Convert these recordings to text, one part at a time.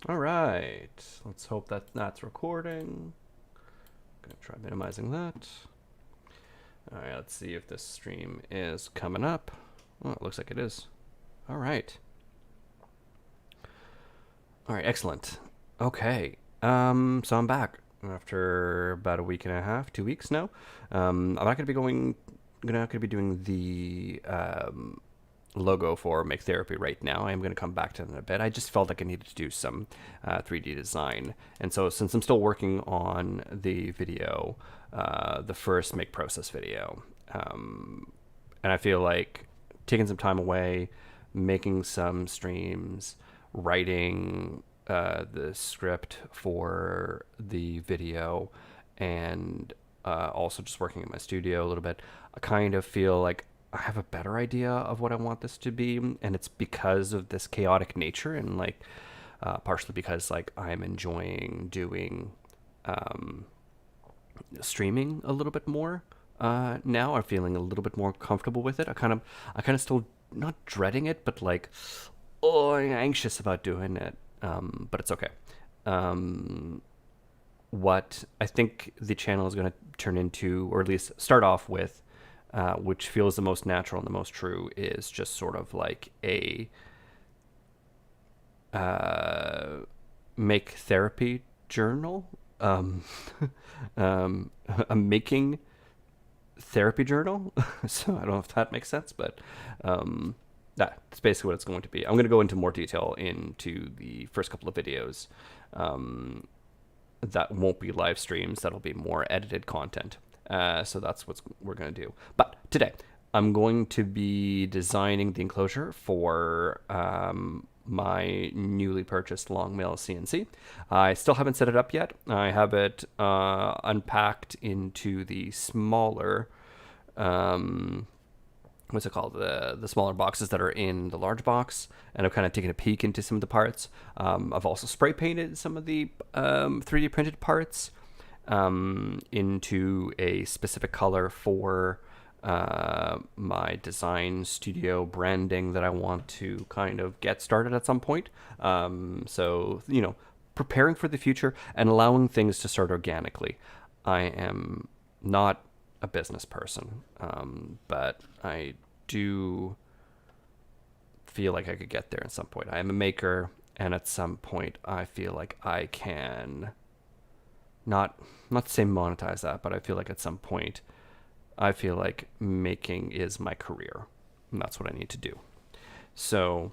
All right, let's hope that that's recording. Gonna try minimizing that. All right, let's see if this stream is coming up. Oh, it looks like it is. All right. All right, excellent. Okay. So I'm back after about a week and a half, 2 weeks now. I'm not gonna be doing the logo for Make Therapy right now. I'm going to come back to it in a bit. I just felt like I needed to do some 3D design. And so since I'm still working on the video, the first Make Process video, and I feel like taking some time away, making some streams, writing the script for the video, and also just working in my studio a little bit, I kind of feel like I have a better idea of what I want this to be, and it's because of this chaotic nature, and like partially because like I'm enjoying doing streaming a little bit more now. I'm feeling a little bit more comfortable with it. I kind of still not dreading it, but like, oh, I'm anxious about doing it. But it's okay. Um, what I think the channel is going to turn into, or at least start off with, which feels the most natural and the most true, is just sort of like a uh, make therapy journal, um, a making therapy journal. So I don't know if that makes sense, but that's basically what it's going to be. I'm going to go into more detail into the first couple of videos. That won't be live streams. That'll be more edited content. So that's what we're going to do. But today, I'm going to be designing the enclosure for my newly purchased Longmill CNC. I still haven't set it up yet. I have it unpacked into the smaller, what's it called, the smaller boxes that are in the large box, and I've kind of taken a peek into some of the parts. I've also spray painted some of the 3D printed parts into a specific color for my design studio branding that I want to kind of get started at some point. So, preparing for the future and allowing things to start organically. I am not a business person, but I do feel like I could get there at some point. I am a maker, and at some point, I feel like I can not to say monetize that, but I feel like at some point, I feel like making is my career, and that's what I need to do. So,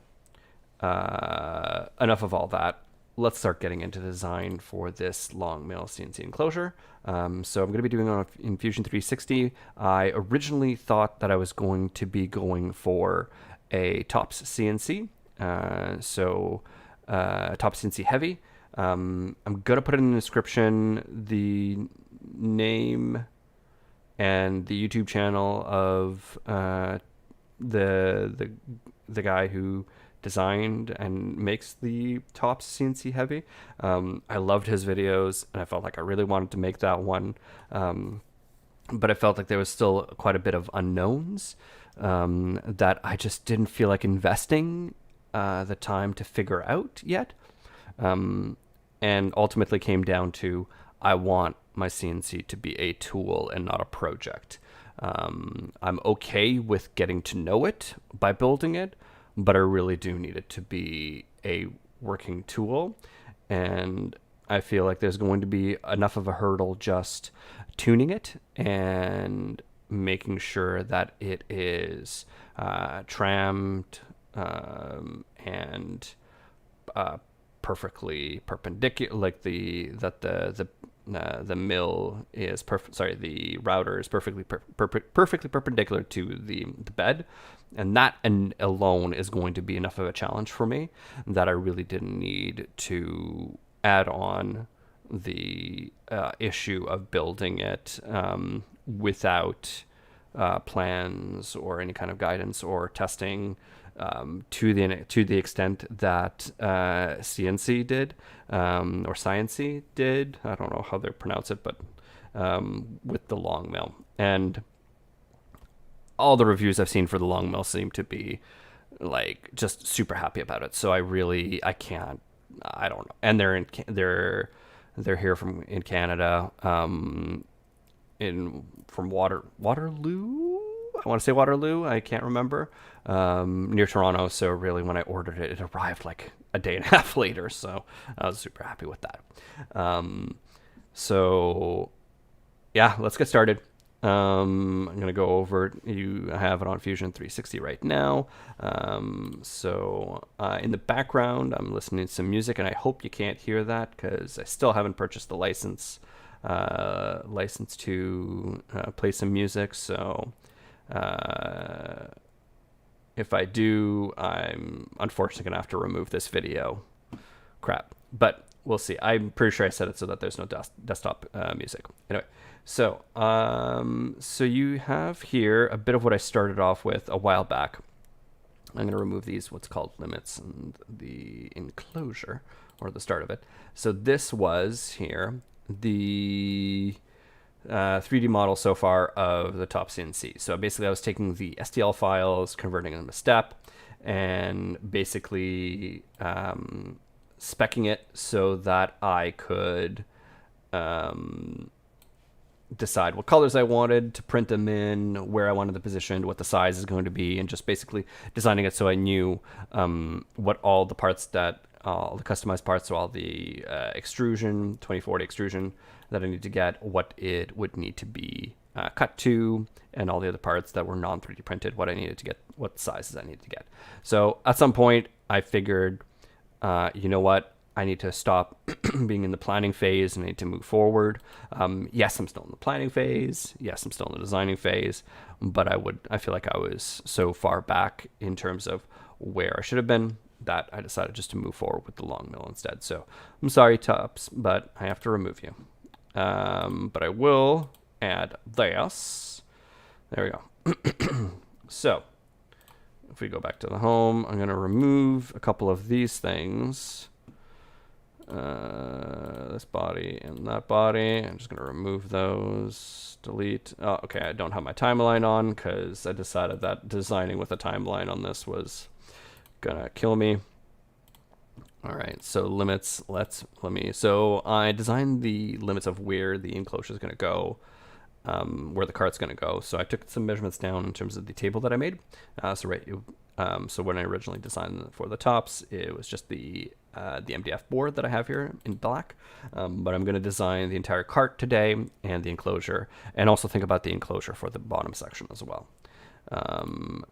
enough of all that. Let's start getting into the design for this Longmill CNC enclosure. So I'm going to be doing it in Fusion 360. I originally thought that I was going to be going for a TOPS CNC. TOPS CNC Heavy. I'm going to put in the description the name and the YouTube channel of the the guy who designed and makes the Tops CNC Heavy. I loved his videos, and I felt like I really wanted to make that one, but I felt like there was still quite a bit of unknowns that I just didn't feel like investing the time to figure out yet. And ultimately came down to, I want my CNC to be a tool and not a project. I'm okay with getting to know it by building it, but I really do need it to be a working tool. And I feel like there's going to be enough of a hurdle just tuning it and making sure that it is trammed and perfectly perpendicular, like the mill is perfect. Sorry, the router is perfectly perpendicular to the bed, and that and alone is going to be enough of a challenge for me that I really didn't need to add on the issue of building it without plans or any kind of guidance or testing to the extent that CNC did or Sciency did. I don't know how they pronounce it, but with the Longmill, and all the reviews I've seen for the Longmill seem to be like just super happy about it. So I can't I don't know. And they're here in Canada, from Waterloo. I want to say Waterloo. I can't remember. Near Toronto. So really, when I ordered it, it arrived like a day and a half later. So I was super happy with that. So yeah, let's get started. I'm going to go over, I have it on Fusion 360 right now. In the background, I'm listening to some music, and I hope you can't hear that because I still haven't purchased the license to play some music. So if I do, I'm unfortunately going to have to remove this video. Crap. But we'll see. I'm pretty sure I set it so that there's no desktop music. Anyway, so you have here a bit of what I started off with a while back. I'm going to remove these, what's called limits and the enclosure, or the start of it. So this was here the 3D model so far of the top CNC. So basically I was taking the STL files, converting them to step, and basically speccing it so that I could decide what colors I wanted to print them in, where I wanted them positioned, what the size is going to be, and just basically designing it so I knew what all the parts that, all the customized parts, so all the extrusion, 2040 extrusion that I need to get, what it would need to be cut to, and all the other parts that were non 3D printed, what I needed to get, what sizes I needed to get. So at some point I figured, you know what, I need to stop being in the planning phase and I need to move forward. Yes, I'm still in the planning phase. Yes, I'm still in the designing phase, but I feel like I was so far back in terms of where I should have been that I decided just to move forward with the Longmill instead. So I'm sorry, Tops, but I have to remove you. But I will add this. There we go. So if we go back to the home, I'm going to remove a couple of these things. This body and that body. I'm just going to remove those. Delete. Oh, okay, I don't have my timeline on because I decided that designing with a timeline on this was gonna kill me. All right, so limits. So I designed the limits of where the enclosure is going to go, where the cart's going to go. So I took some measurements down in terms of the table that I made. So when I originally designed for the tops, it was just the MDF board that I have here in black. But I'm going to design the entire cart today and the enclosure, and also think about the enclosure for the bottom section as well.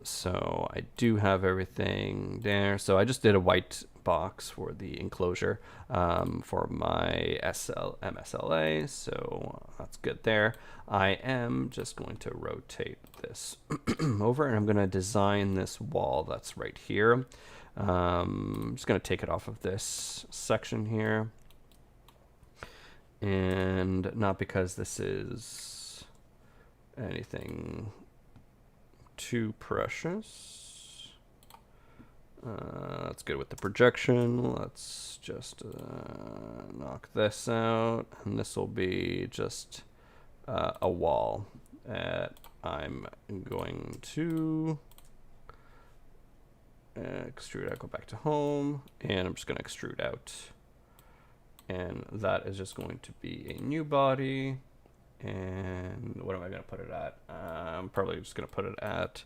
So I do have everything there. So I just did a white box for the enclosure for my MSLA, so that's good there. I am just going to rotate this over, and I'm going to design this wall that's right here. I'm just going to take it off of this section here, and not because this is anything too precious. That's good with the projection. Let's just knock this out, and this will be just a wall that I'm going to extrude out. Go back to home, and I'm just going to extrude out, and that is just going to be a new body. And what am I going to put it at? I'm probably just going to put it at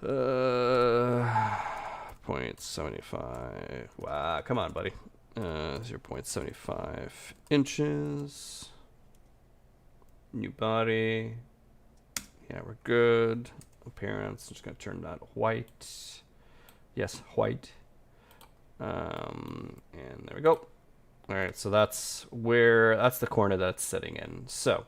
0.75. Wow, come on, buddy. 0.75 inches. New body. Yeah, we're good. Appearance, I'm just going to turn that white. Yes, white. And there we go. All right, so that's the corner that's sitting in. So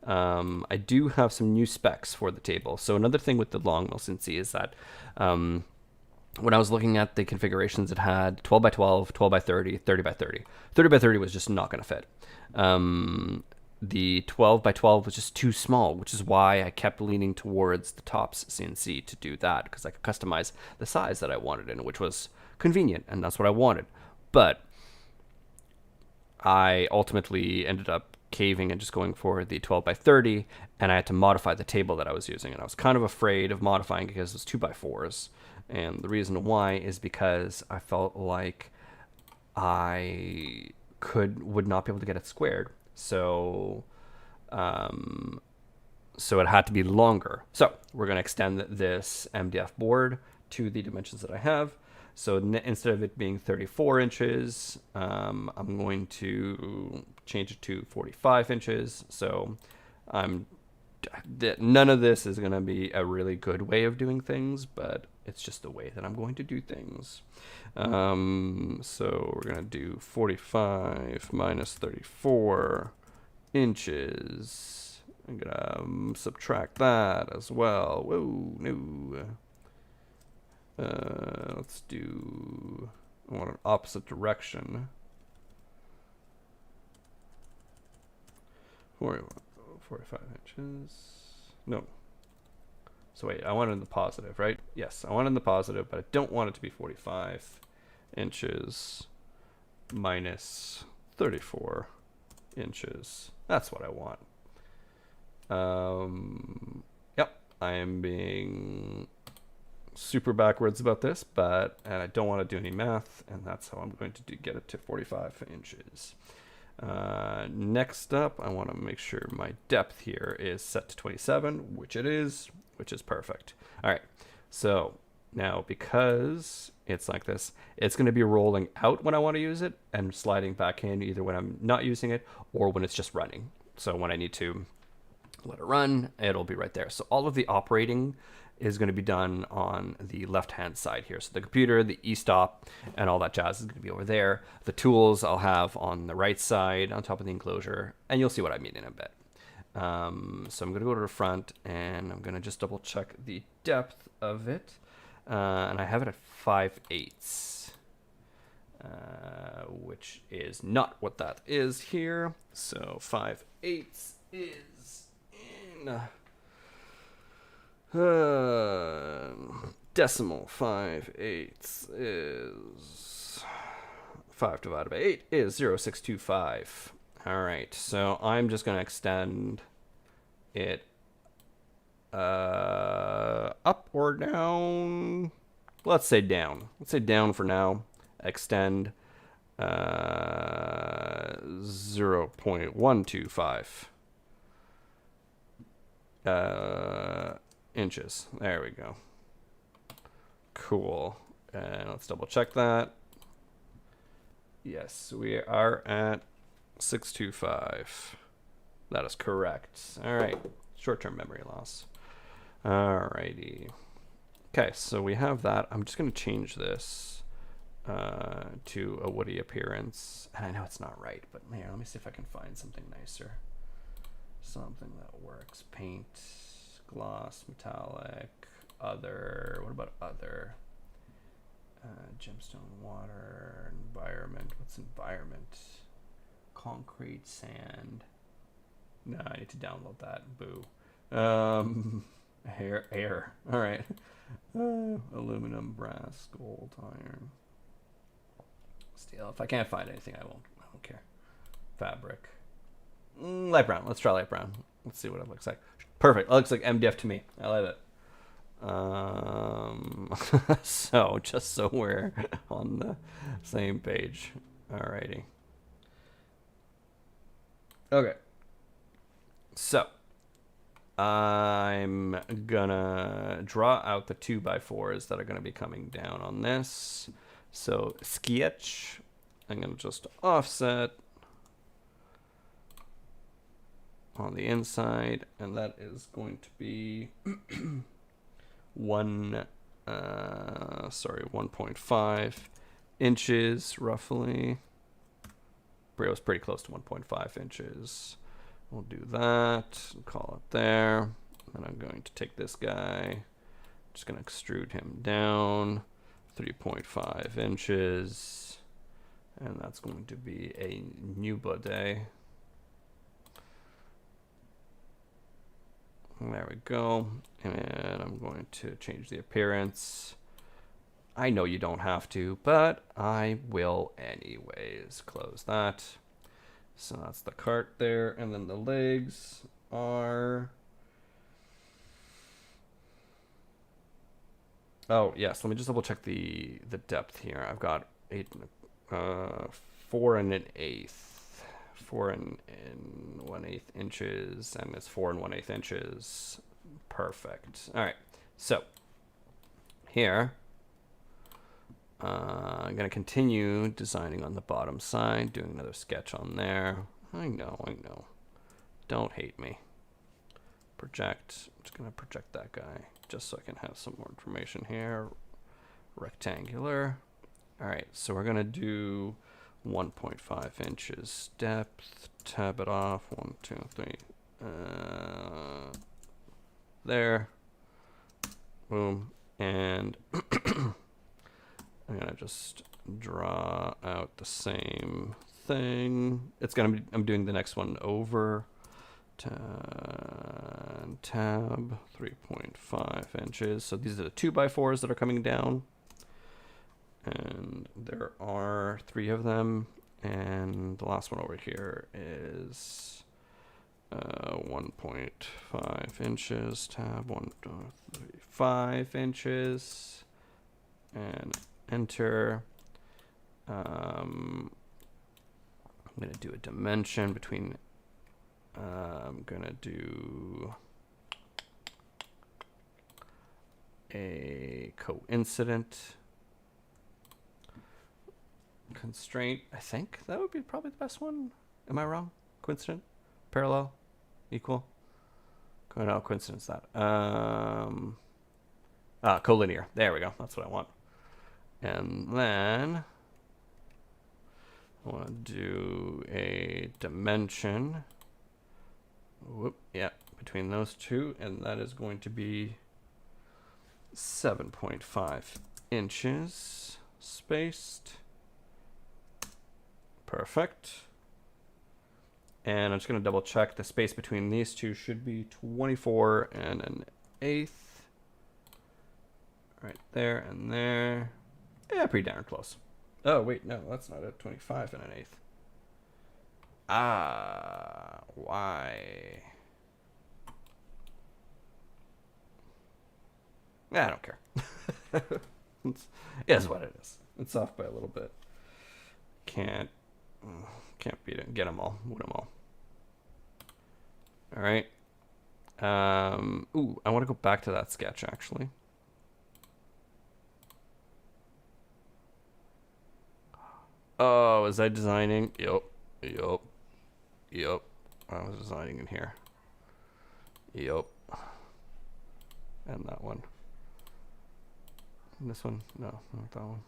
I do have some new specs for the table. So another thing with the Longmill CNC is that when I was looking at the configurations, it had 12 by 12, 12 by 30, 30 by 30. 30 by 30 was just not going to fit. The 12 by 12 was just too small, which is why I kept leaning towards the Tops CNC to do that, because I could customize the size that I wanted in, which was convenient, and that's what I wanted. But I ultimately ended up caving and just going for the 12 by 30, and I had to modify the table that I was using, and I was kind of afraid of modifying because it was 2 by 4s, and the reason why is because I felt like I would not be able to get it squared. So so it had to be longer. So we're going to extend this MDF board to the dimensions that I have. So instead of it being 34 inches, I'm going to change it to 45 inches. So none of this is going to be a really good way of doing things, but it's just the way that I'm going to do things. So we're going to do 45 minus 34 inches. I'm going to subtract that as well. Whoa, no. Let's do, I want an opposite direction. 45 inches. No. So wait, I want it in the positive, right? Yes, I want it in the positive, but I don't want it to be 45 inches minus 34 inches. That's what I want. Yep, I am being super backwards about this, and I don't want to do any math, and that's how I'm going to get it to 45 inches. Next up, I want to make sure my depth here is set to 27, which it is, which is perfect. All right, so now because it's like this, it's going to be rolling out when I want to use it and sliding back in either when I'm not using it or when it's just running. So when I need to let it run, it'll be right there. So all of the operating is going to be done on the left-hand side here. So the computer, the e-stop, and all that jazz is going to be over there. The tools I'll have on the right side on top of the enclosure, and you'll see what I mean in a bit. So I'm going to go to the front, and I'm going to just double check the depth of it. And I have it at 5/8, which is not what that is here. So 5/8 is in decimal. 5/8 is 5 divided by 8 is 0.625. All right, so I'm just going to extend it up or down. Let's say down. Let's say down for now. Extend 0.125 inches. There we go. Cool. And let's double check that. Yes, we are at 625. That is correct. All right. Short-term memory loss. Alrighty. Okay, so we have that. I'm just going to change this to a woody appearance. And I know it's not right, but man, let me see if I can find something nicer. Something that works. Paint, gloss, metallic, other. What about other? Gemstone, water, environment. What's environment? Concrete, sand. No, I need to download that. Boo. Air. All right. Aluminum, brass, gold, iron, steel. If I can't find anything, I won't care. Fabric. Light brown. Let's try light brown. Let's see what it looks like. Perfect. It looks like MDF to me. I love it. So just so we're on the same page. Alrighty. Okay. So I'm gonna draw out the 2x4s that are gonna be coming down on this. So sketch. I'm gonna just offset on the inside, and that is going to be 1.5 inches roughly. It was pretty close to 1.5 inches. We'll do that, call it there. And I'm going to take this guy, just gonna extrude him down 3.5 inches. And that's going to be a new bode. There we go. And I'm going to change the appearance. I know you don't have to, but I will anyways. Close that. So that's the cart there. And then the legs are... Oh, yes. Let me just double check the depth here. I've got 8... uh, 4 1/8. 4 1/8 inches, and it's 4 1/8 inches. Perfect. All right. So here, I'm gonna continue designing on the bottom side, doing another sketch on there. I know. Don't hate me. Project. I'm just gonna project that guy just so I can have some more information here. Rectangular. All right, so we're gonna do 1.5 inches depth. Tab it off. 1, 2, 3. There. Boom. And I'm gonna just draw out the same thing. It's gonna be, I'm doing the next one over. Tab 3.5 inches. So these are the 2x4s that are coming down. And there are 3 of them. And the last one over here is 1.5 inches. Tab 1, 2, 3, 5 inches. And enter. I'm going to do a dimension between. I'm going to do a coincident constraint. I think that would be probably the best one. Am I wrong? Coincident? Parallel? Equal? No, coincidence that. Collinear. There we go. That's what I want. And then I want to do a dimension. Whoop, yeah, between those two, and that is going to be 7.5 inches spaced. Perfect. And I'm just going to double check the space between these two should be 24 1/8. Right there and there. Yeah, pretty darn close. Oh, wait, no, that's not it. 25 1/8. Why? I don't care. It is what it is. It's off by a little bit. Can't beat it. Get them all. Win them all. All right. Ooh, I want to go back to that sketch actually. Oh, was I designing? Yup. I was designing in here. Yup. And that one. And this one? No, not that one.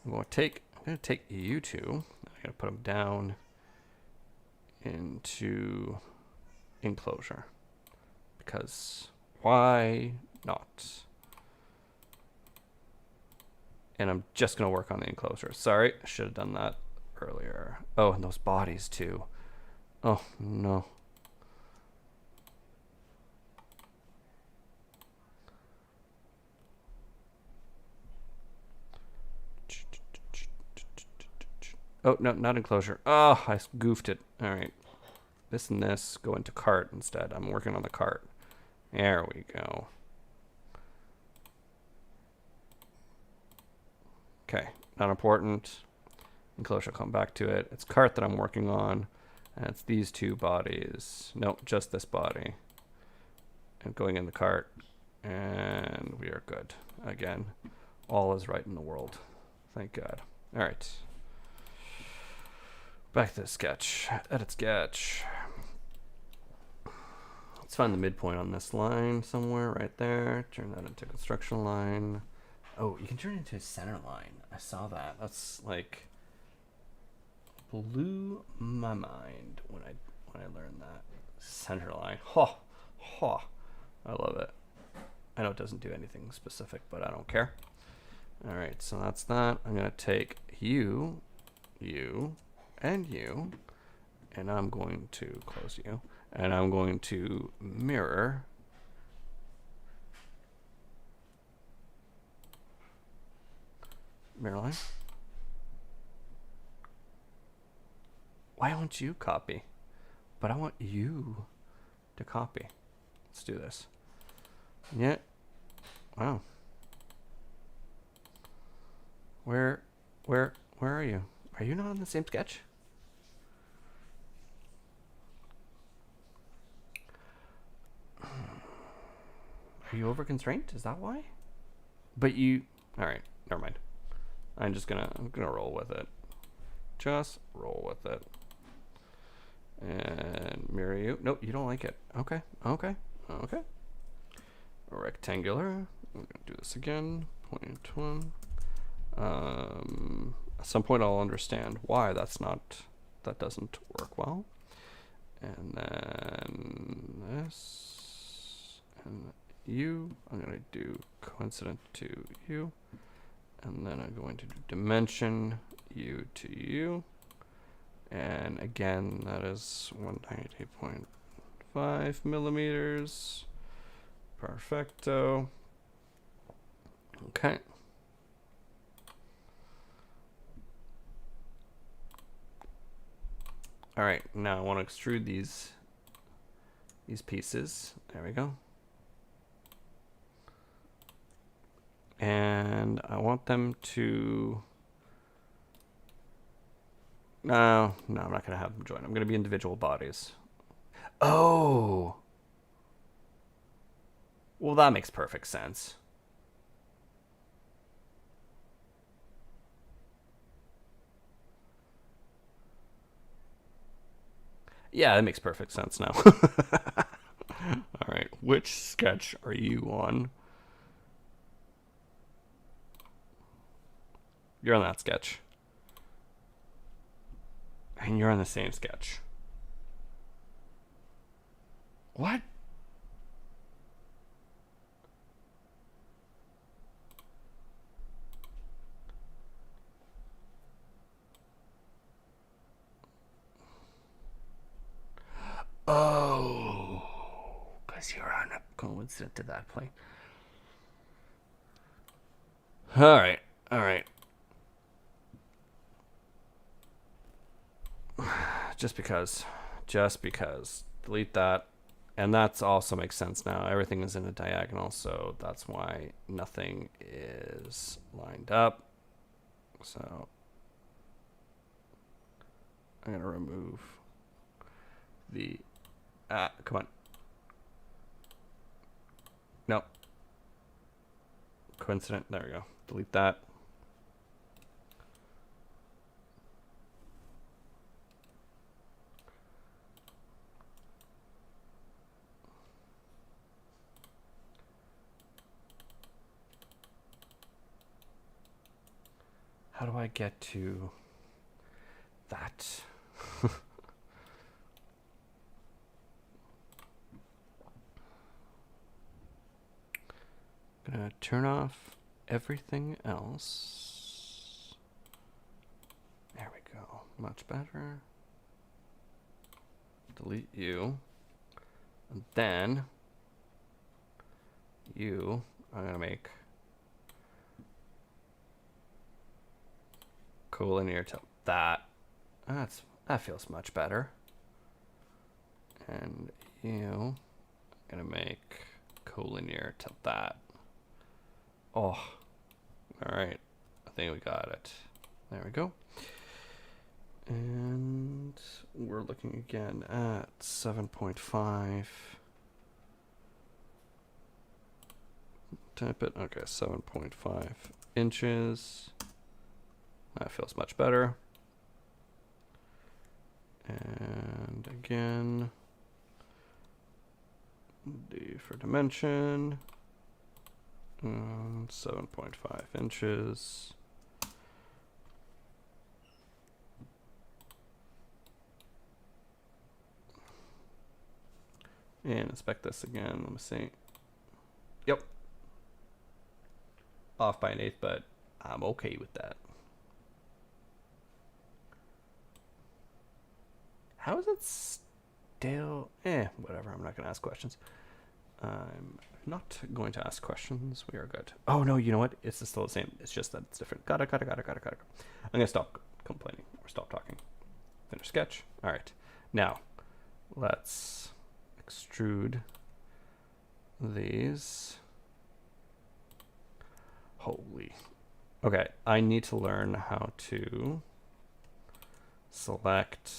I'm gonna take you two. I'm gonna put them down into enclosure. Because why not? And I'm just gonna work on the enclosure. Sorry, I should have done that earlier. Oh, and those bodies too. Oh no. Oh, no, not enclosure. Oh, I goofed it. All right. This and this go into cart instead. I'm working on the cart. There we go. Okay, not important. Enclosure, come back to it. It's cart that I'm working on. And it's these two bodies. Nope, just this body. And going in the cart. And we are good. Again, all is right in the world. Thank God. All right. Back to the sketch. Edit sketch. Let's find the midpoint on this line somewhere right there. Turn that into a construction line. Oh, you can turn it into a center line. I saw that. That's like blew my mind when I learned that. Center line. Ha, ha. I love it. I know it doesn't do anything specific, but I don't care. All right, so that's that. I'm gonna take you, and you, and I'm going to close you, and I'm going to mirror line. Why won't you copy? But I want you to copy. Let's do this. Yeah. Wow. Where Where are you? Are you not on the same sketch? Are you over constraint? Is that why? But you. All right. Never mind. I'm gonna roll with it. Just roll with it. And mirror you. Nope, you don't like it. Okay. Okay. Okay. Rectangular. I'm gonna do this again. 0.1. At some point I'll understand why that doesn't work well. And then this and you. I'm gonna do coincident to you. And then I'm going to do dimension you to you. And again, that is 198.5 millimeters. Perfecto. Okay. All right, now I want to extrude these pieces. There we go. And I want them to... No, I'm not going to have them join. I'm going to be individual bodies. Oh! Well, that makes perfect sense. Yeah, that makes perfect sense now. All right, which sketch are you on? You're on that sketch. And you're on the same sketch. What? Oh, because you're on a coincident to that plane. All right, all right. Just because. Delete that. And that's also makes sense now. Everything is in a diagonal, so that's why nothing is lined up. So I'm gonna remove the come on. No. Coincident. There we go. Delete that. How do I get to that? Gonna turn off everything else. There we go. Much better. Delete you. And then you, I'm gonna make collinear to that. That feels much better. And you, I'm gonna make collinear to that. Oh, all right. I think we got it. There we go. And we're looking again at 7.5. Type it. Okay, 7.5 inches. That feels much better. And again, D for dimension. 7.5 inches. And inspect this again. Let me see. Yep. Off by 1/8, but I'm okay with that. How is it still? Whatever. I'm not going to ask questions. I'm not going to ask questions. We are good. Oh, no, you know what? It's still the same. It's just that it's different. Got it. I'm going to stop complaining or stop talking. Finish sketch. All right. Now, let's extrude these. Holy. Okay, I need to learn how to select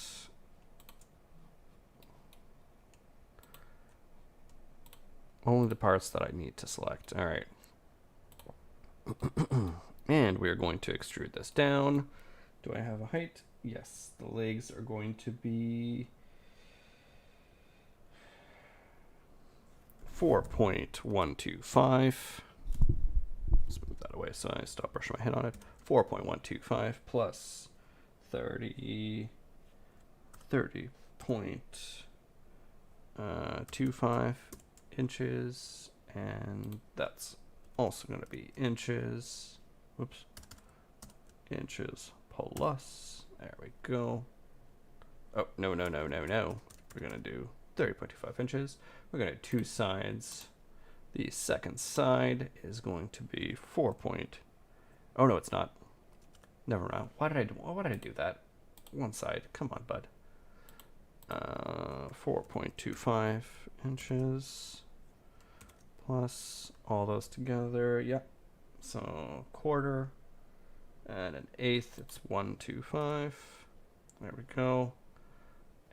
only the parts that I need to select. All right. And we're going to extrude this down. Do I have a height? Yes, the legs are going to be 4.125. Let's move that away so I stop brushing my head on it. 4.125 plus 30.25 inches, and that's also going to be inches. Whoops. Inches plus. There we go. Oh, no. We're going to do 30.25 inches. We're going to do two sides. The second side is going to be 4. Oh, no, it's not. Never mind. Why did I do that? One side. Come on, bud. 4.25 inches plus all those together. Yep. So quarter and an eighth. It's 125. There we go.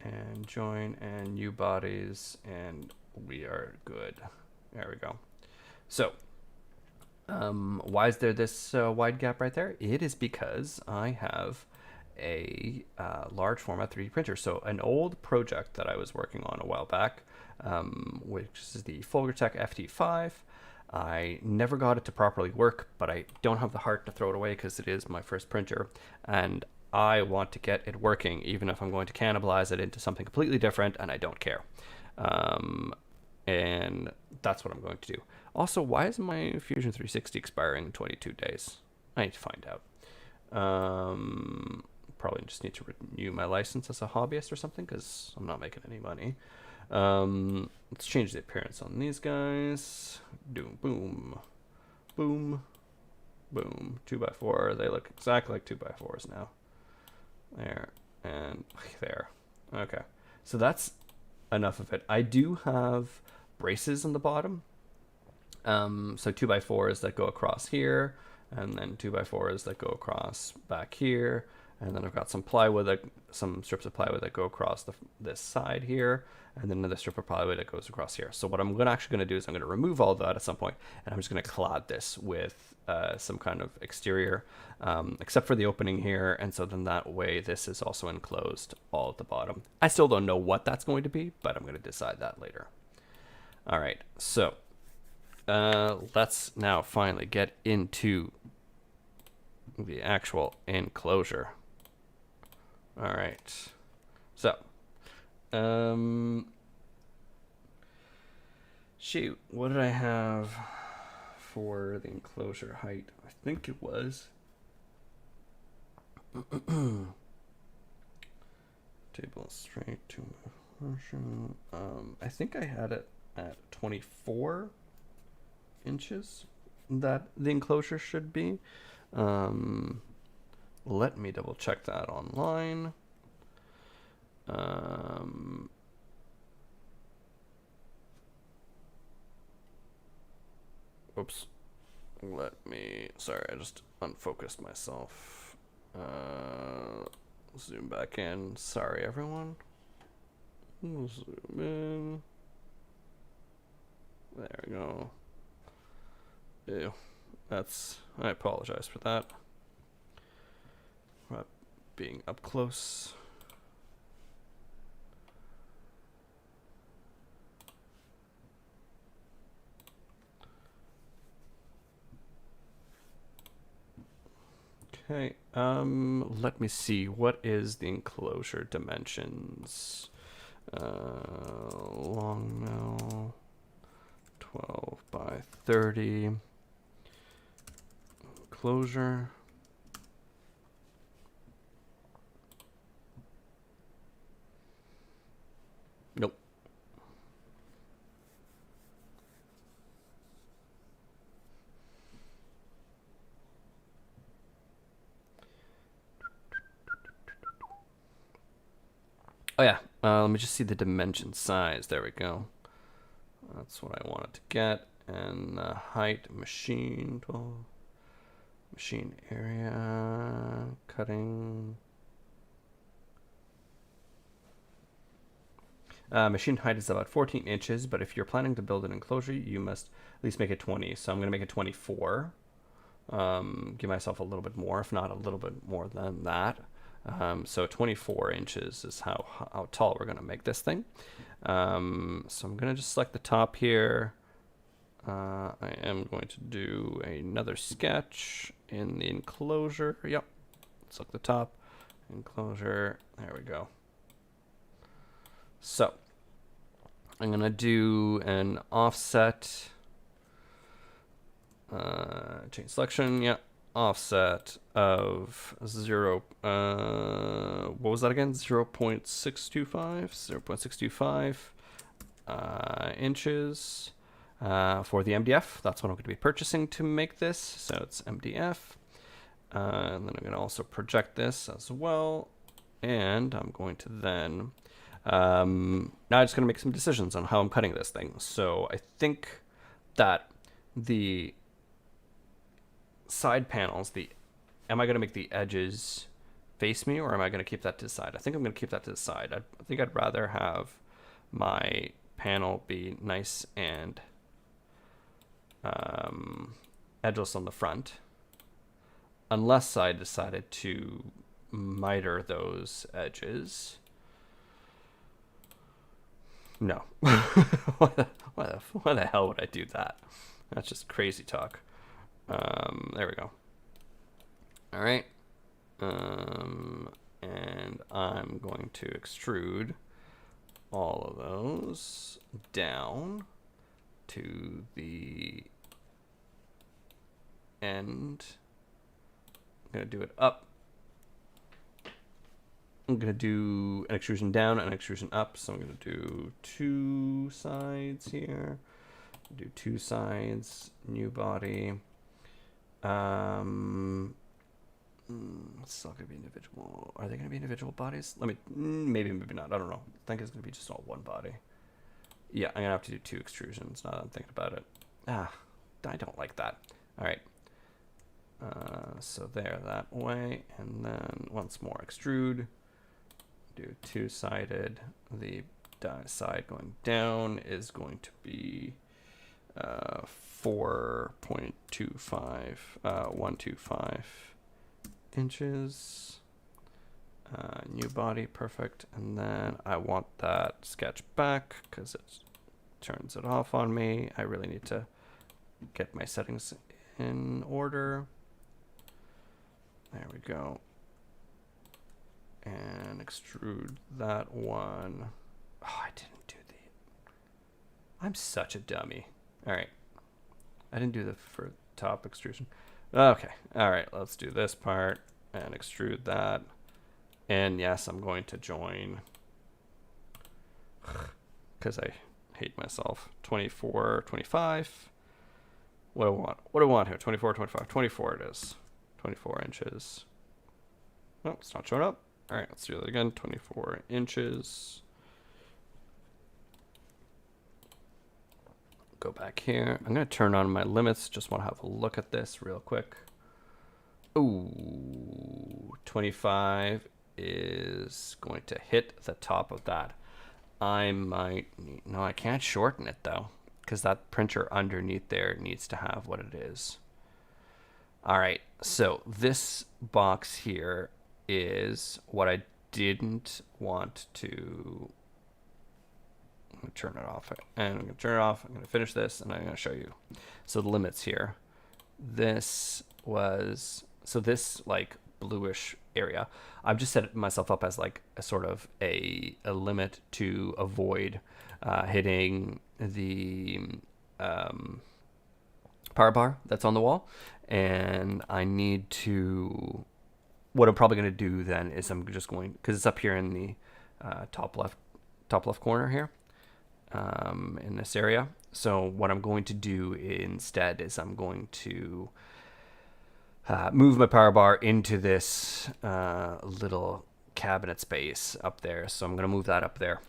And join and new bodies, and we are good. There we go. So why is there this wide gap right there? It is because I have a large format 3D printer. So an old project that I was working on a while back, which is the Folgertech FT5. I never got it to properly work, but I don't have the heart to throw it away because it is my first printer, and I want to get it working, even if I'm going to cannibalize it into something completely different, and I don't care. And that's what I'm going to do. Also, why is my Fusion 360 expiring in 22 days? I need to find out. Probably just need to renew my license as a hobbyist or something, because I'm not making any money. Let's change the appearance on these guys. Boom, boom, boom, boom. 2x4. They look exactly like 2x4s now. There and there. Okay, so that's enough of it. I do have braces on the bottom. So 2x4s that go across here, and then 2x4s that go across back here, and then I've got some plywood, some strips of plywood that go across this side here, and then another strip of plywood that goes across here. So what I'm actually going to do is I'm going to remove all of that at some point, and I'm just going to clad this with some kind of exterior, except for the opening here, and so then that way this is also enclosed all at the bottom. I still don't know what that's going to be, but I'm going to decide that later. All right, so let's now finally get into the actual enclosure. All right, so shoot, what did I have for the enclosure height? I think it was table straight to version. I think I had it at 24 inches that the enclosure should be. Let me double check that online. Oops. Sorry, I just unfocused myself. Zoom back in. Sorry, everyone. Zoom in. There we go. Ew. I apologize for that. Not being up close. Okay, let me see. What is the enclosure dimensions? Longmill, 12 by 30. Enclosure. Nope. Oh yeah, let me just see the dimension size. There we go. That's what I wanted to get. And height, machine, 12. Machine area, cutting. Machine height is about 14 inches, but if you're planning to build an enclosure, you must at least make it 20. So I'm going to make it 24. Give myself a little bit more, if not a little bit more than that. So 24 inches is how tall we're going to make this thing. So I'm going to just select the top here. I am going to do another sketch in the enclosure. Yep. Select the top, enclosure. There we go. So I'm going to do an offset. Change selection. Yeah. Offset of 0. What was that again? 0.625. 0.625 inches. For the MDF, that's what I'm going to be purchasing to make this. So it's MDF. And then I'm going to also project this as well. And I'm going to then, now I'm just going to make some decisions on how I'm cutting this thing. So I think that the side panels, am I going to make the edges face me, or am I going to keep that to the side? I think I'm going to keep that to the side. I think I'd rather have my panel be nice and edgeless on the front, unless I decided to miter those edges. No. why the hell would I do that? That's just crazy talk. There we go. All right. And I'm going to extrude all of those down to the end. I'm going to do it up. I'm going to do an extrusion down and an extrusion up. So I'm going to do 2 sides here. Do 2 sides, new body. It's still going to be individual. Are they going to be individual bodies? Maybe not. I don't know. I think it's going to be just all one body. Yeah, I'm going to have to do 2 extrusions now that I'm thinking about it. I don't like that. All right. So there, that way. And then once more extrude. Do 2-sided. The side going down is going to be 4.25, 125 inches. New body, perfect. And then I want that sketch back because it turns it off on me. I really need to get my settings in order. There we go. And extrude that one. Oh, I didn't do the... I'm such a dummy. All right. I didn't do the for top extrusion. Okay. All right. Let's do this part and extrude that. And yes, I'm going to join because I hate myself. 24, 25. What do I want? What do I want here? 24, 25. 24 it is. 24 inches. Oh, it's not showing up. All right, let's do that again. 24 inches. Go back here. I'm going to turn on my limits. Just want to have a look at this real quick. Ooh, 25 is going to hit the top of that. I might need, no, I can't shorten it though, because that printer underneath there needs to have what it is. All right, so this box here is what I didn't want to. I'm going to turn it off, and I'm going to turn it off. I'm going to finish this, and I'm going to show you. So the limits here. This was, so this like bluish area, I've just set myself up as like a sort of a limit to avoid hitting the power bar that's on the wall. And I need to, what I'm probably going to do then is I'm just going, because it's up here in the top left corner here, in this area. So what I'm going to do instead is I'm going to move my power bar into this little cabinet space up there. So I'm going to move that up there.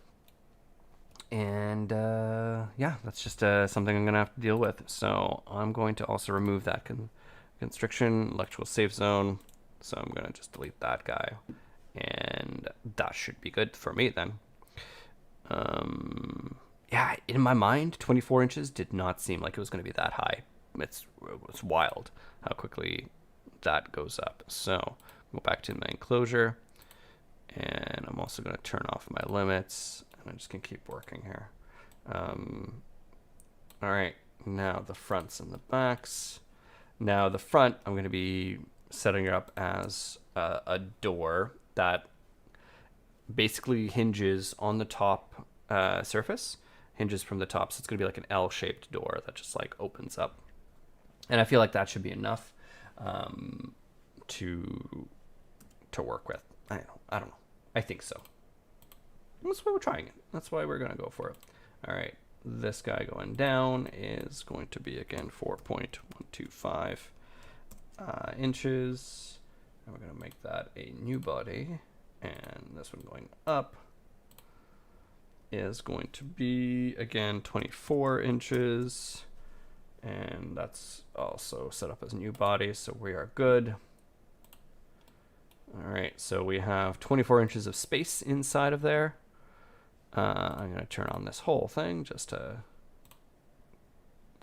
And yeah, that's just something I'm going to have to deal with. So I'm going to also remove that constriction, electrical safe zone. So I'm gonna just delete that guy, and that should be good for me then. Yeah, in my mind, 24 inches did not seem like it was going to be that high. It was wild how quickly that goes up. So go back to my enclosure, and I'm also going to turn off my limits, and I'm just going to keep working here. All right, now the fronts and the backs. Now the front, I'm going to be setting it up as a door that basically hinges on the top surface, hinges from the top. So it's going to be like an L-shaped door that just like opens up. And I feel like that should be enough to work with. I don't know. I think so. That's why we're trying it. That's why we're going to go for it. All right. This guy going down is going to be, again, 4.125 inches. And we're going to make that a new body. And this one going up is going to be, again, 24 inches. And that's also set up as a new body, so we are good. All right, so we have 24 inches of space inside of there. I'm going to turn on this whole thing just to...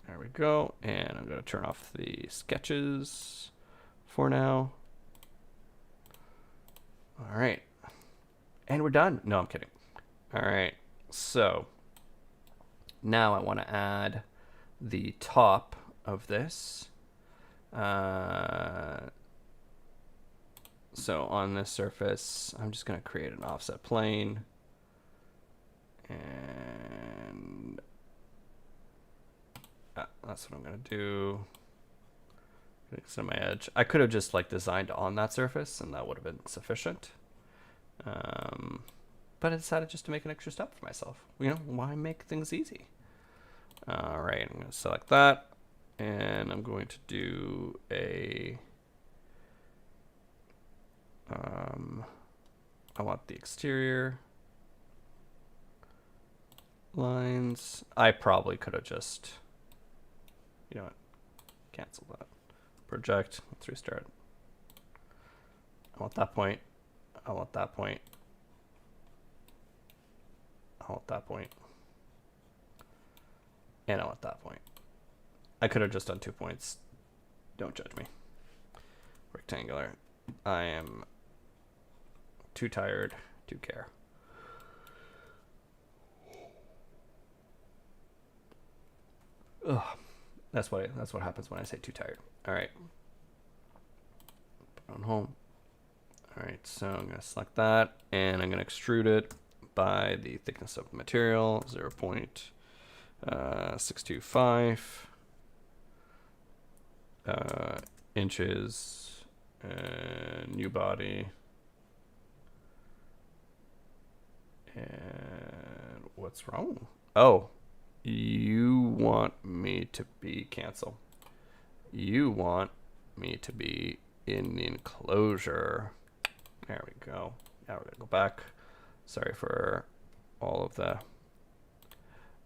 There we go. And I'm going to turn off the sketches for now. All right. And we're done. No, I'm kidding. All right, so now I want to add the top of this. So on this surface, I'm just going to create an offset plane. And that's what I'm going to do. Set my edge. I could have just like designed on that surface and that would have been sufficient. But I decided just to make an extra step for myself. You know, why make things easy? All right, I'm going to select that. And I'm going to do a... I want the exterior lines. I probably could have just... You know what? Cancel that. Project. Let's restart. I want that point. I want that point. I want that point. And I want that point. I could have just done 2 points. Don't judge me. Rectangular. I am too tired to care. Ugh. That's what happens when I say too tired. All right. Put it on home. All right, so I'm going to select that, and I'm going to extrude it by the thickness of the material, 0.625 inches, and new body. And what's wrong? Oh, you want me to be cancel. You want me to be in the enclosure. There we go. Now we're going to go back. Sorry for all of the...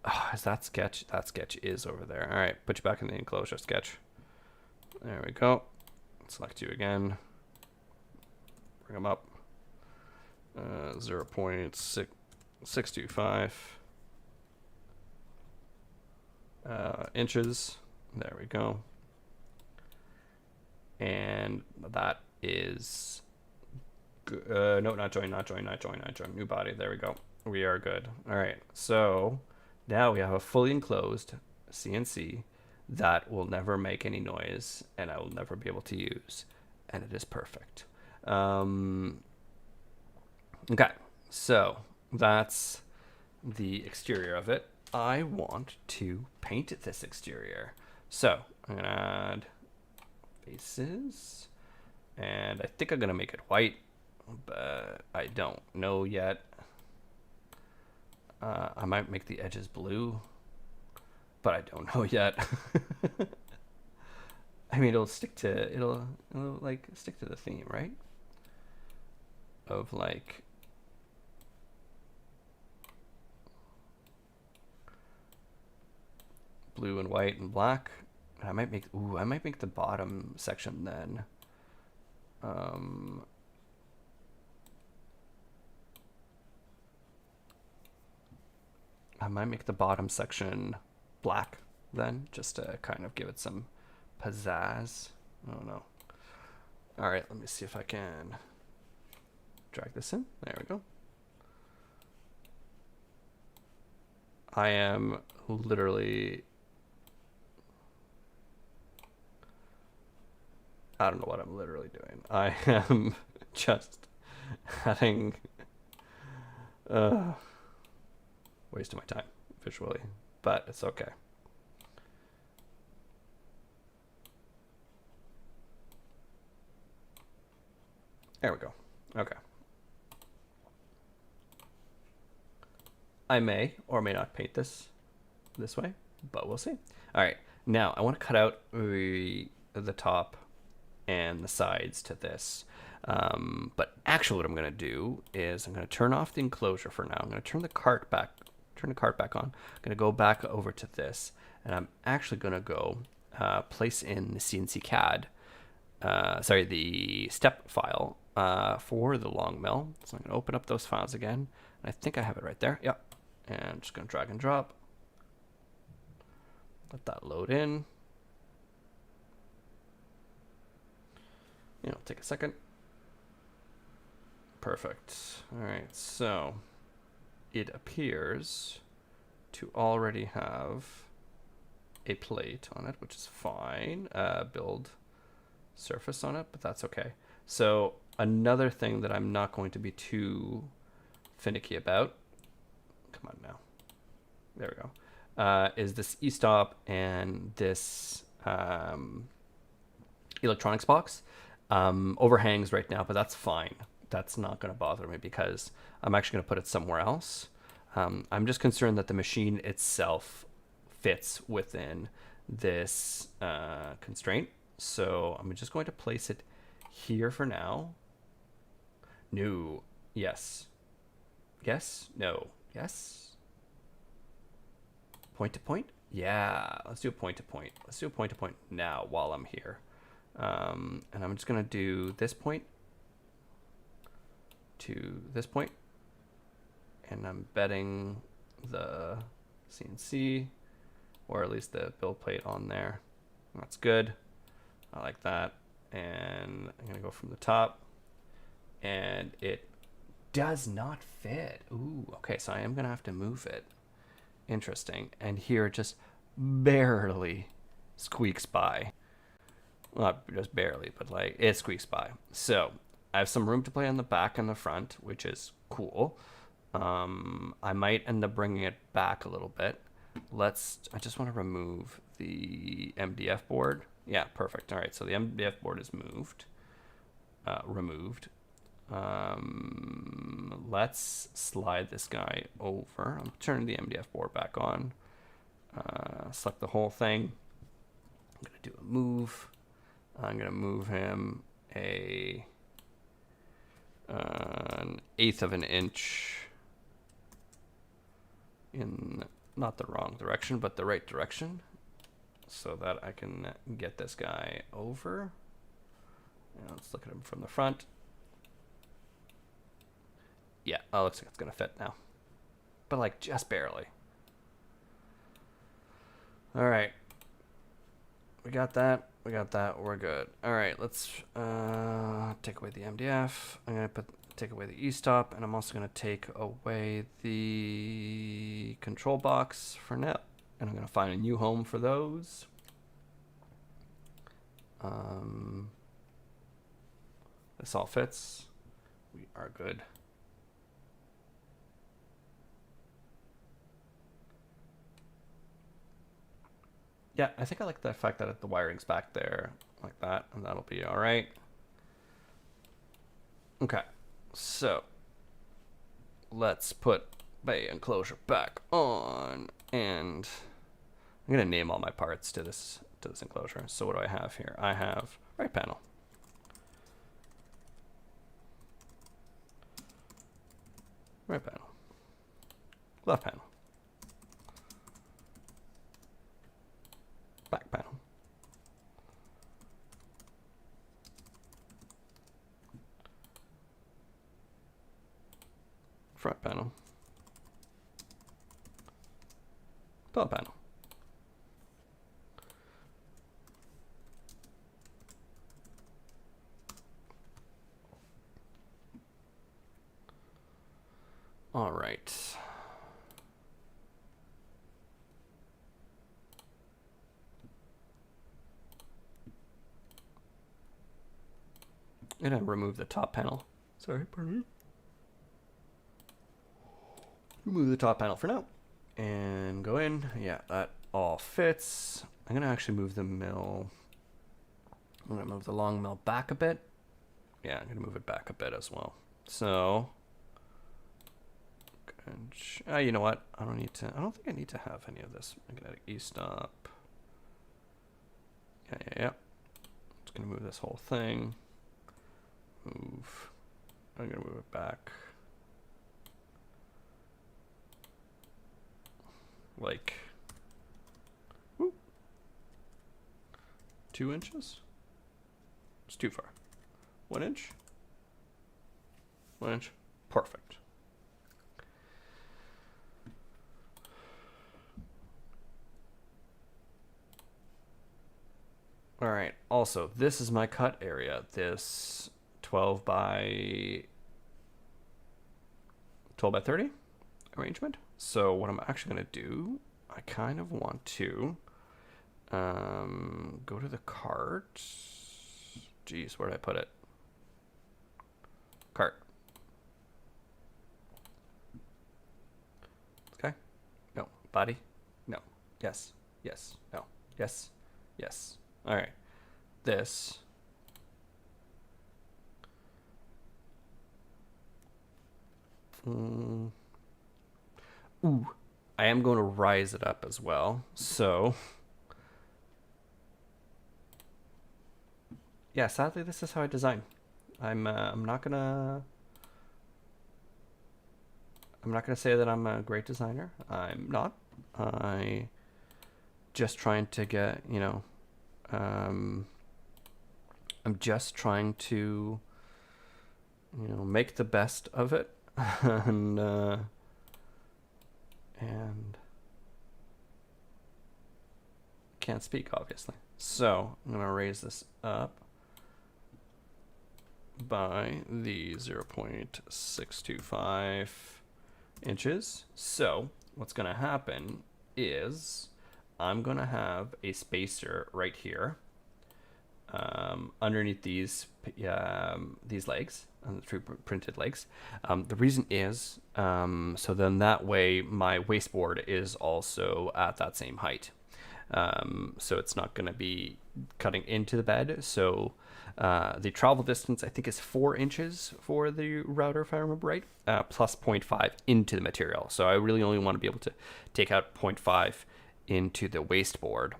Oh, is that sketch? That sketch is over there. All right, put you back in the enclosure sketch. There we go. Select you again. Bring them up. 0.625 inches. There we go. And that is... no, not join. New body. There we go. We are good. All right. So now we have a fully enclosed CNC that will never make any noise and I will never be able to use. And it is perfect. Okay. So that's the exterior of it. I want to paint this exterior. So I'm going to add faces. And I think I'm going to make it white. But I don't know yet. I might make the edges blue, but I don't know yet. I mean, it'll like stick to the theme, right? Of like blue and white and black. And I might make, ooh, I might make the bottom section then. I might make the bottom section black then, just to kind of give it some pizzazz. I don't know. All right, let me see if I can drag this in. There we go. I am literally, I don't know what I'm literally doing. I am just having waste of my time visually, but it's okay. There we go. Okay. I may or may not paint this way, but we'll see. All right, now I want to cut out the top and the sides to this. But actually what I'm going to do is I'm going to turn off the enclosure for now. I'm going to turn the cart back on. I'm going to go back over to this, and I'm actually going to go place in the CNC CAD, the step file for the Longmill. So I'm going to open up those files again. And I think I have it right there. Yep. And I'm just going to drag and drop. Let that load in. It'll take a second. Perfect. All right, so it appears to already have a plate on it, which is fine. Build surface on it, but that's okay. So another thing that I'm not going to be too finicky about, come on now, there we go, is this e-stop and this electronics box. Overhangs right now, but that's fine. That's not going to bother me because I'm actually going to put it somewhere else. I'm just concerned that the machine itself fits within this constraint. So I'm just going to place it here for now. No. Yes. Yes. No. Yes. Point to point? Yeah. Let's do a point to point. Let's do a point to point now while I'm here. And I'm just going to do this point to this point, and I'm betting the CNC, or at least the build plate on there. That's good. I like that. And I'm going to go from the top, and it does not fit. Ooh, okay, so I am going to have to move it. Interesting. And here it just barely squeaks by. Well, not just barely, but like it squeaks by. So I have some room to play on the back and the front, which is cool. I might end up bringing it back a little bit. I just want to remove the MDF board. Yeah, perfect. All right, so the MDF board is removed. Let's slide this guy over. I'm turning the MDF board back on. Select the whole thing. I'm gonna do a move. I'm gonna move him an 1/8 of an inch in not the wrong direction, but the right direction, so that I can get this guy over. And let's look at him from the front. Yeah, oh, looks like it's gonna fit now, but like just barely. All right, we got that. We're good. All right, let's take away the MDF. I'm gonna take away the e-stop, and I'm also gonna take away the control box for now. And I'm gonna find a new home for those. This all fits. We are good. Yeah, I think I like the fact that the wiring's back there like that, and that'll be all right. Okay, so let's put bay enclosure back on, and I'm gonna name all my parts to this enclosure. So what do I have here? I have right panel, right panel, left panel, back panel, front panel. Top panel. All right. And I remove the top panel. Sorry, pardon me. Remove the top panel for now. And go in. Yeah, that all fits. I'm going to actually move the mill. I'm going to move the long mill back a bit. Yeah, I'm going to move it back a bit as well. So, you know what? I don't think I need to have any of this. Magnetic E-stop. Yeah. Just going to move this whole thing. Move. I'm going to move it back. Like, whoop, 2 inches? It's too far. 1 inch? 1 inch? Perfect. All right, also, this is my cut area. This 12 by 30 arrangement. So what I'm actually going to do, I kind of want to go to the cart. Geez, where did I put it? Cart. Okay. No. Body. No. Yes. Yes. No. Yes. Yes. All right. This. Ooh, I am going to rise it up as well. So, yeah, sadly, this is how I design. I'm not gonna say that I'm a great designer. I'm not. I just trying to get, I'm just trying to, make the best of it, and can't speak, obviously. So I'm going to raise this up by the 0.625 inches. So what's going to happen is I'm going to have a spacer right here underneath these legs, the 3D-printed legs. The reason is so then that way my wasteboard is also at that same height. So it's not going to be cutting into the bed. So the travel distance, I think, is 4 inches for the router, if I remember right, plus 0.5 into the material. So I really only want to be able to take out 0.5 into the wasteboard.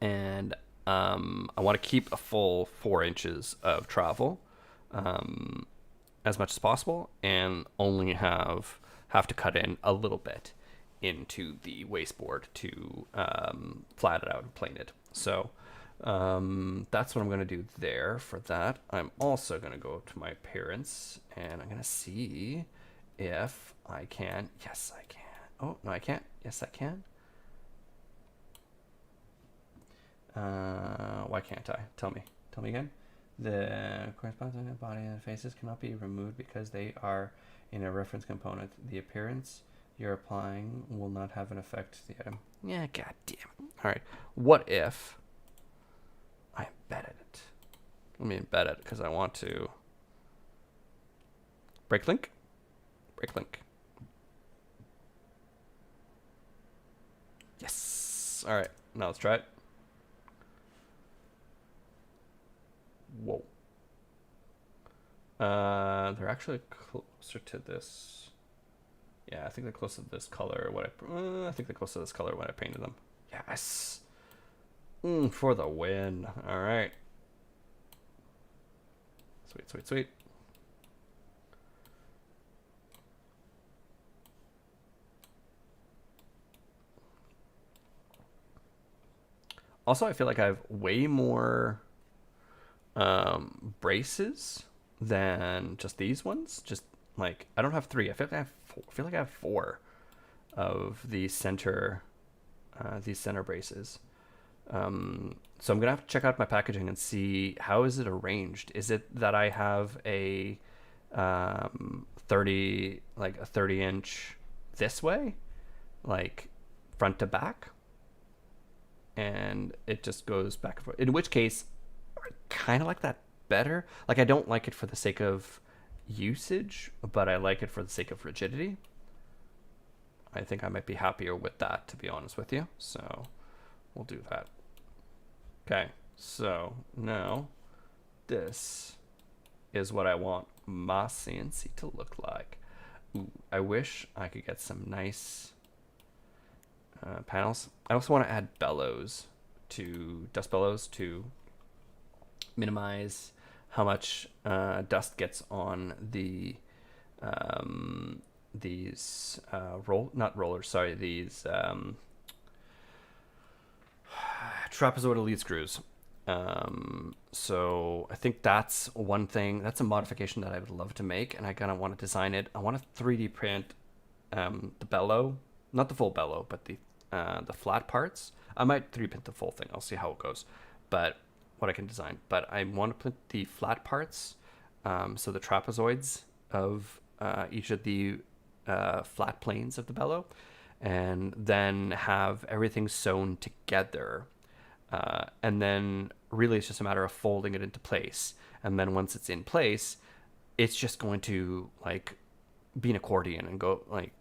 And I want to keep a full 4 inches of travel as much as possible, and only have to cut in a little bit into the wasteboard to flat it out and plane it. So that's what I'm going to do there for that. I'm also going to go to my appearance, and I'm going to see if I can. Yes, I can. Oh, no, I can't. Yes, I can. Why can't I? Tell me again. The corresponding body and faces cannot be removed because they are in a reference component. The appearance you're applying will not have an effect to the item. Yeah, goddamn. All right. What if I embedded it? Let me embed it because I want to. Break link. Yes. All right. Now let's try it. Whoa. They're actually closer to this. Yeah, I think they're close to this color. I think they're close to this color when I painted them. Yes. For the win. All right. Sweet. Also, I feel like I have way more braces than just these ones. Just like, I don't have three. I feel like I have four of these center braces. So I'm gonna have to check out my packaging and see how is it arranged. Is it that I have a 30-inch this way, like front to back, and it just goes back and forth. In which case, I kind of like that better. Like, I don't like it for the sake of usage, but I like it for the sake of rigidity. I think I might be happier with that, to be honest with you. So we'll do that. Okay, so now this is what I want my CNC to look like. Ooh, I wish I could get some nice panels. I also want to add dust bellows to minimize how much dust gets on these trapezoidal lead screws. So I think that's one thing. That's a modification that I would love to make, and I kind of want to design it. I want to 3D print the bellow, not the full bellow, but the flat parts. I might 3D print the full thing. I'll see how it goes, but what I can design. But I want to print the flat parts, so the trapezoids of each of the flat planes of the bellow, and then have everything sewn together. And then really it's just a matter of folding it into place. And then once it's in place, it's just going to like be an accordion and go like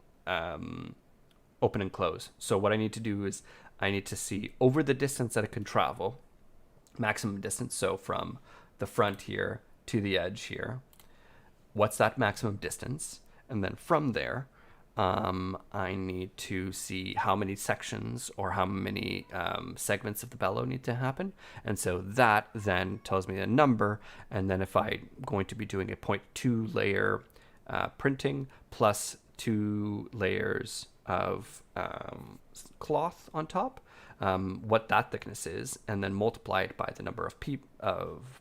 open and close. So what I need to do is I need to see over the distance that it can travel, maximum distance. So from the front here to the edge here, what's that maximum distance? And then from there, I need to see how many sections or how many segments of the bellow need to happen. And so that then tells me a number. And then if I'm going to be doing a 0.2 layer printing plus 2 layers of cloth on top, what that thickness is, and then multiply it by the number of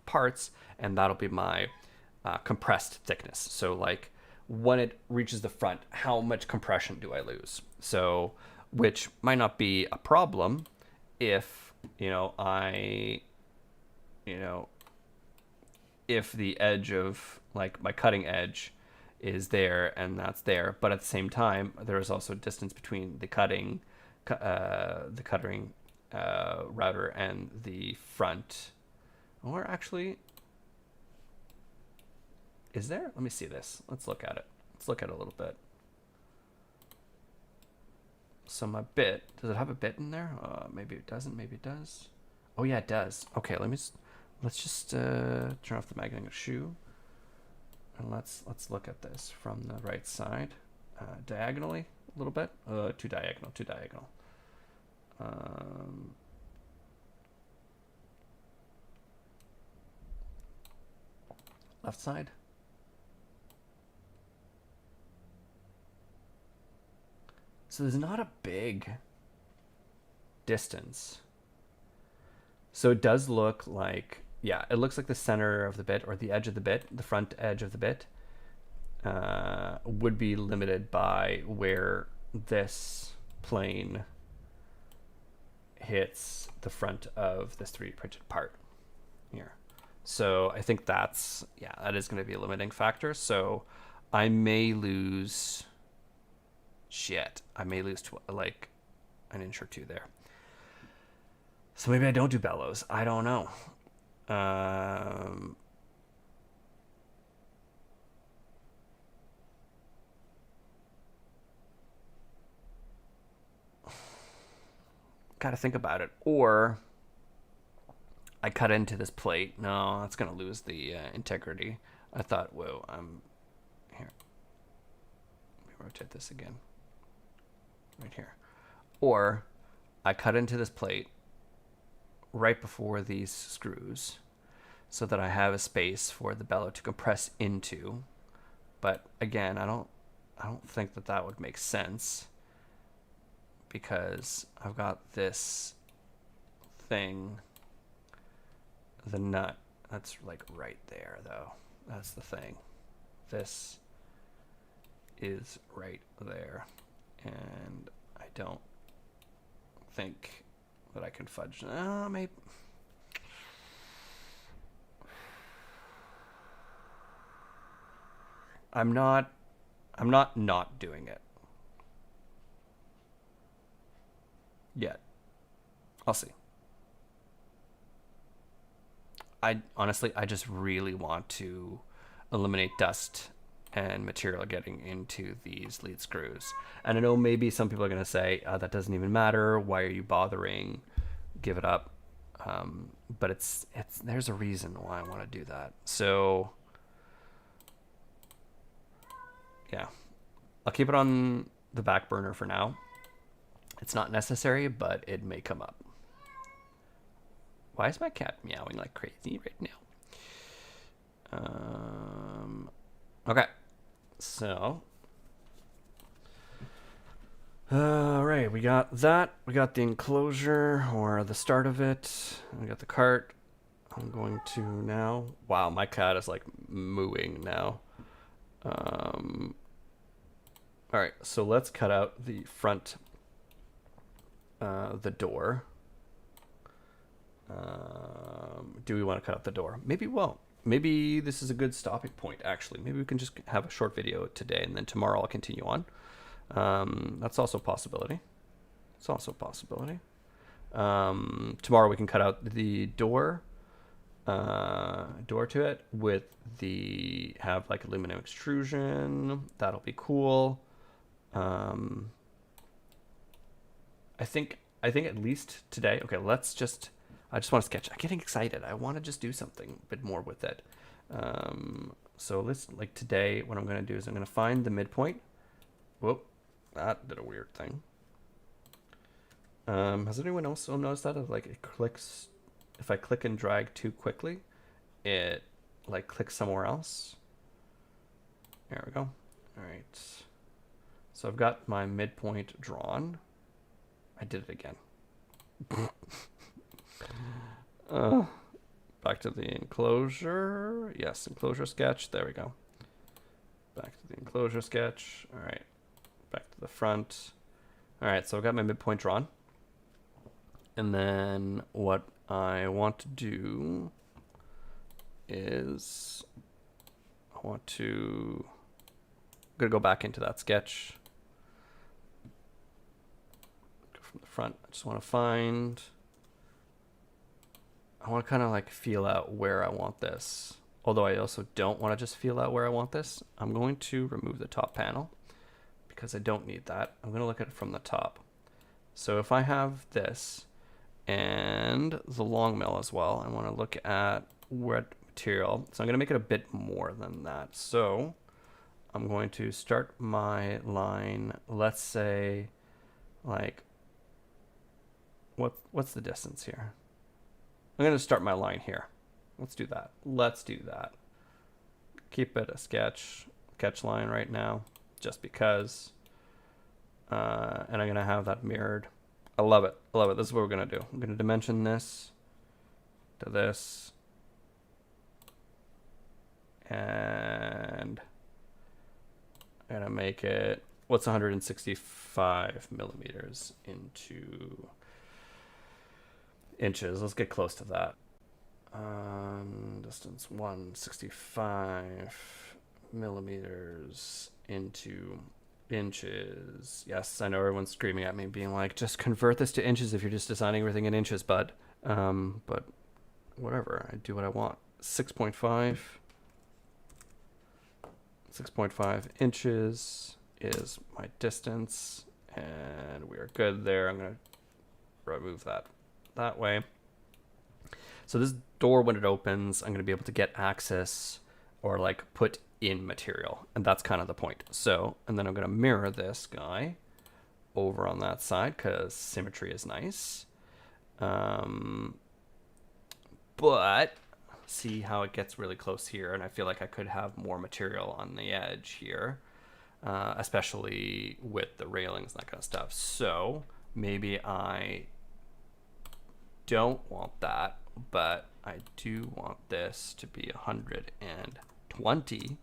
parts, and that'll be my compressed thickness. So like, when it reaches the front, how much compression do I lose? So, which might not be a problem if, if the edge of like my cutting edge is there and that's there, but at the same time, there is also distance between the cutting router and the front. Or actually, is there? Let me see this. Let's look at it. Let's look at it a little bit. So my bit, does it have a bit in there? Maybe it doesn't. Maybe it does. Oh yeah, it does. Okay, let's just turn off the magnetic shoe, and let's look at this from the right side, diagonally a little bit. Too diagonal. Left side. So there's not a big distance. So it does look like, yeah, it looks like the center of the bit or the edge of the bit, the front edge of the bit, would be limited by where this plane hits the front of this 3D printed part here. So I think that is going to be a limiting factor. So I may lose... I may lose like an inch or two there. So maybe I don't do bellows. I don't know. Gotta think about it. Or I cut into this plate. No, that's gonna lose the integrity. I thought, whoa, I'm here. Let me rotate this again. Right here. Or I cut into this plate right before these screws so that I have a space for the bellow to compress into. But again, I don't think that would make sense, because I've got this thing, the nut, that's like right there though. That's the thing. This is right there. And I don't think that I can fudge. Maybe. I'm not doing it yet. I'll see. Honestly, I just really want to eliminate dust and material getting into these lead screws. And I know maybe some people are going to say, that doesn't even matter. Why are you bothering? Give it up. But there's a reason why I want to do that. So yeah, I'll keep it on the back burner for now. It's not necessary, but it may come up. Why is my cat meowing like crazy right now? Okay, so all right, we got that. We got the enclosure, or the start of it. We got the cart. I'm going to now. Wow, my cat is like mooing now. All right, so let's cut out the front, the door. Do we want to cut out the door? Maybe we won't. Maybe this is a good stopping point, actually. Maybe we can just have a short video today, and then tomorrow I'll continue on. That's also a possibility. It's also a possibility. Tomorrow we can cut out the door to it with have like aluminum extrusion. That'll be cool. I think at least today. Okay, I just want to sketch. I'm getting excited. I want to just do something a bit more with it. So let's, like today, what I'm going to do is I'm going to find the midpoint. Whoop, that did a weird thing. Has anyone else noticed that? Like it clicks, if I click and drag too quickly, it like clicks somewhere else. There we go. All right. So I've got my midpoint drawn. I did it again. Back to the enclosure. Yes, enclosure sketch. There we go. Back to the enclosure sketch. All right. Back to the front. All right, so I've got my midpoint drawn. And then what I want to do is I'm gonna go back into that sketch. Go from the front. I just want to kind of like feel out where I want this. Although I also don't want to just feel out where I want this. I'm going to remove the top panel because I don't need that. I'm going to look at it from the top. So if I have this and the Longmill as well, I want to look at wet material. So I'm going to make it a bit more than that. So I'm going to start my line, let's say, like, what's the distance here? I'm going to start my line here. Let's do that. Keep it a sketch line right now, just because. And I'm going to have that mirrored. I love it. This is what we're going to do. I'm going to dimension this to this. And I'm going to make it, what's 165 millimeters into inches? Let's get close to that. Distance 165 millimeters into inches. Yes, I know everyone's screaming at me, being like, just convert this to inches if you're just designing everything in inches, bud. But whatever, I do what I want. 6.5 inches is my distance, and we are good there. I'm going to remove that way. So this door, when it opens, I'm going to be able to get access or like put in material, and that's kind of the point. So, and then I'm going to mirror this guy over on that side because symmetry is nice. But see how it gets really close here, and I feel like I could have more material on the edge here, especially with the railings and that kind of stuff. So maybe I don't want that, but I do want this to be 120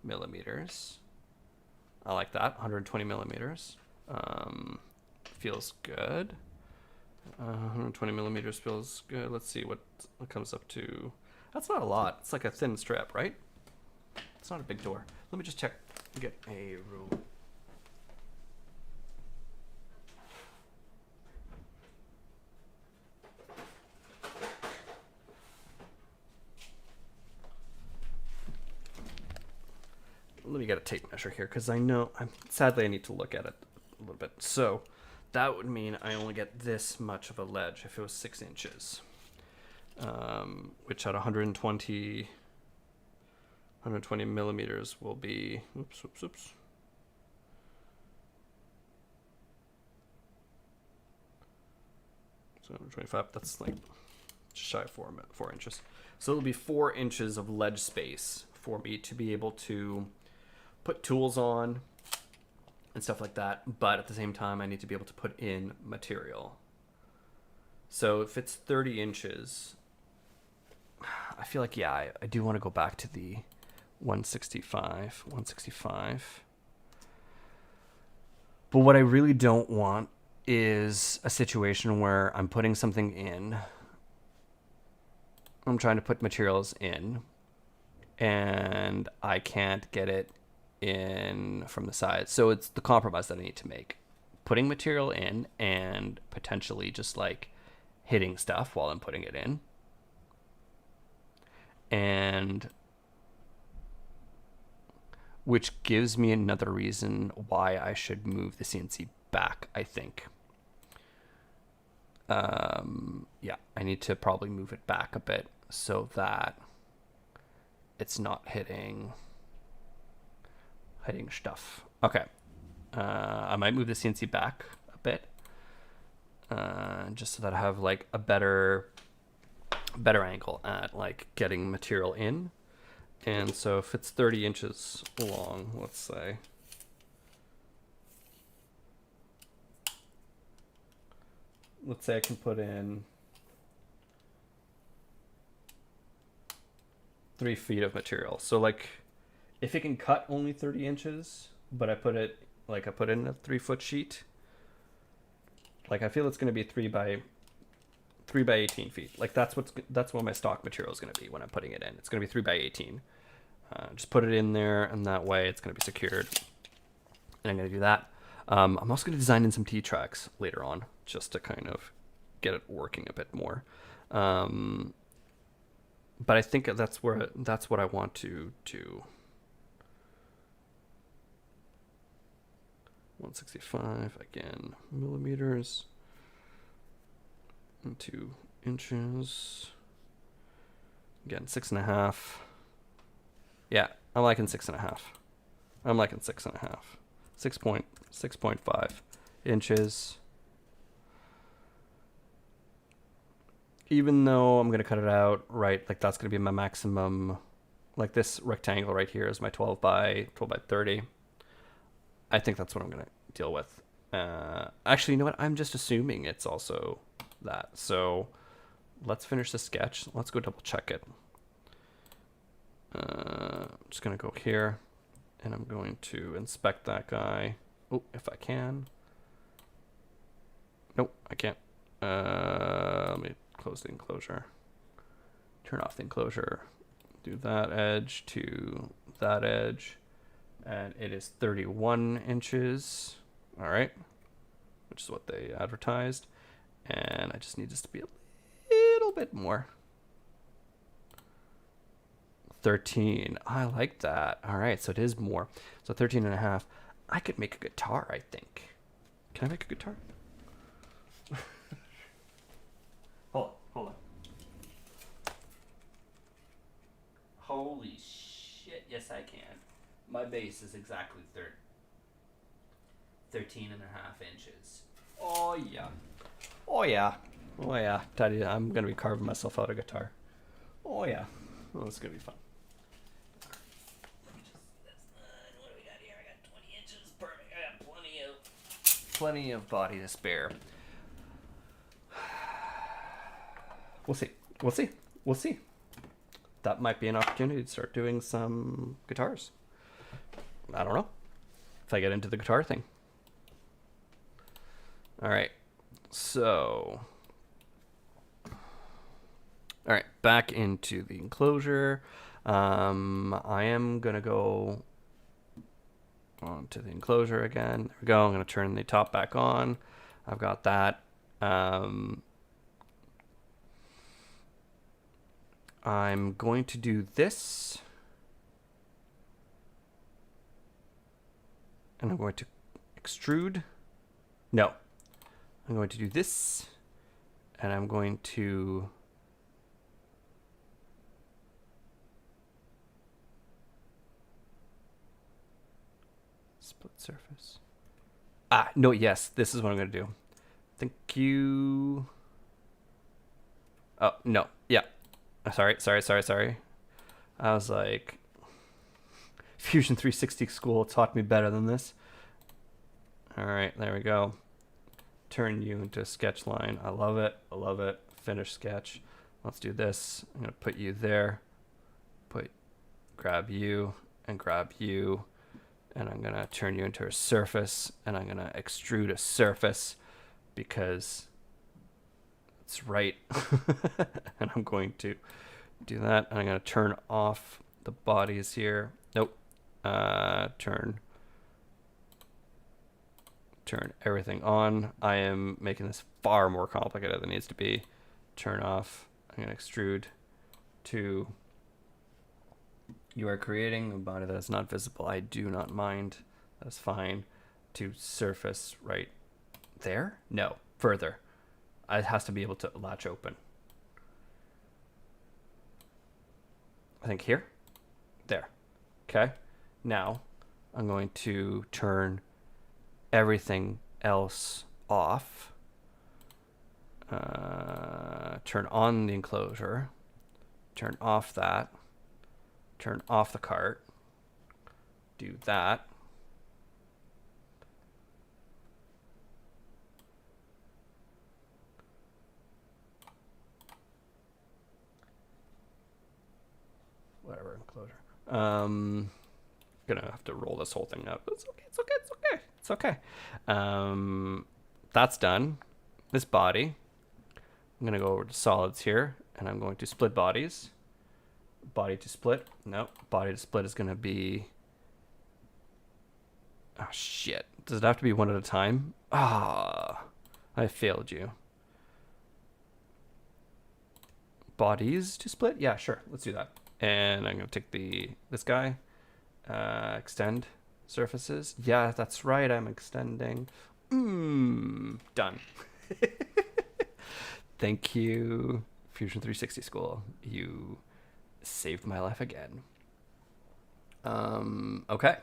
millimeters. I like that. 120 millimeters. Feels good. 120 millimeters feels good. Let's see what it comes up to. That's not a lot. It's like a thin strip, right? It's not a big door. Let me just check. Get a rule. Let me get a tape measure here because I know sadly I need to look at it a little bit. So that would mean I only get this much of a ledge if it was 6 inches, which at 120 millimeters will be, oops. 125, that's like just shy of 4 inches. So it'll be 4 inches of ledge space for me to be able to put tools on and stuff like that, but at the same time I need to be able to put in material. So if it's 30 inches, I feel like, yeah, I do want to go back to the 165. But what I really don't want is a situation where I'm putting something in, I'm trying to put materials in, and I can't get it in from the side. So it's the compromise that I need to make. Putting material in and potentially just like hitting stuff while I'm putting it in. And which gives me another reason why I should move the CNC back, I think. Yeah, I need to probably move it back a bit so that it's not hitting stuff. Okay. I might move the CNC back a bit, just so that I have like a better angle at like getting material in. And so if it's 30 inches long, let's say, I can put in 3 feet of material. So like, if it can cut only 30 inches, but I put in a 3-foot sheet, like I feel it's going to be 3 by 18 feet. Like that's what my stock material is going to be when I'm putting it in. It's going to be 3 by 18. Just put it in there, and that way it's going to be secured. And I'm going to do that. I'm also going to design in some T-tracks later on, just to kind of get it working a bit more. But I think that's what I want to do. 165 again, millimeters into inches. Again, 6.5. Yeah, I'm liking 6.5. 6.5 inches. Even though I'm gonna cut it out, right? Like that's gonna be my maximum. Like this rectangle right here is my 12 by 30. I think that's what I'm going to deal with. Actually, you know what? I'm just assuming it's also that. So let's finish the sketch. Let's go double check it. I'm just going to go here, and I'm going to inspect that guy. Oh, if I can. Nope, I can't. Let me close the enclosure. Turn off the enclosure. Do that edge to that edge. And it is 31 inches. All right. Which is what they advertised. And I just need this to be a little bit more. 13. I like that. All right. So it is more. So 13.5. I could make a guitar, I think. Can I make a guitar? Hold on. Holy shit. Yes, I can. My base is exactly 13.5 inches. Oh yeah. Daddy, I'm gonna be carving myself out a guitar. Oh yeah. Oh, it's gonna be fun. What do we got here? I got 20 inches. Perfect. I got plenty of body to spare. We'll see. That might be an opportunity to start doing some guitars. I don't know. if I get into the guitar thing. All right, so, all right, back into the enclosure. I am gonna go onto the enclosure again. There we go. I'm gonna turn the top back on. I've got that. I'm going to do this. And I'm going to extrude. No. I'm going to do this. And I'm going to split surface. Ah, no, yes. This is what I'm going to do. Thank you. Oh, no. Yeah. Sorry. I was like, Fusion 360 School taught me better than this. All right, there we go. Turn you into a sketch line. I love it. I love it. Finish sketch. Let's do this. I'm going to put you there. Grab you and grab you. And I'm going to turn you into a surface. And I'm going to extrude a surface because it's right. And I'm going to do that. And I'm going to turn off the bodies here. Nope. Turn everything on. I am making this far more complicated than it needs to be. Turn off. I'm going to extrude to. You are creating a body that is not visible. I do not mind. That's fine. To surface right there? No, further. It has to be able to latch open. I think here. There. Okay. Now I'm going to turn everything else off. Turn on the enclosure. Turn off that. Turn off the cart. Do that. Whatever, enclosure. Gonna have to roll this whole thing up. It's okay. That's done. This body. I'm gonna go over to solids here, and I'm going to split bodies. Body to split. No, body to split is gonna be. Oh shit! Does it have to be one at a time? Ah, I failed you. Bodies to split? Yeah, sure. Let's do that. And I'm gonna take this guy. Extend surfaces. Yeah, that's right. I'm extending. Done. Thank you, Fusion 360 School. You saved my life again. Okay.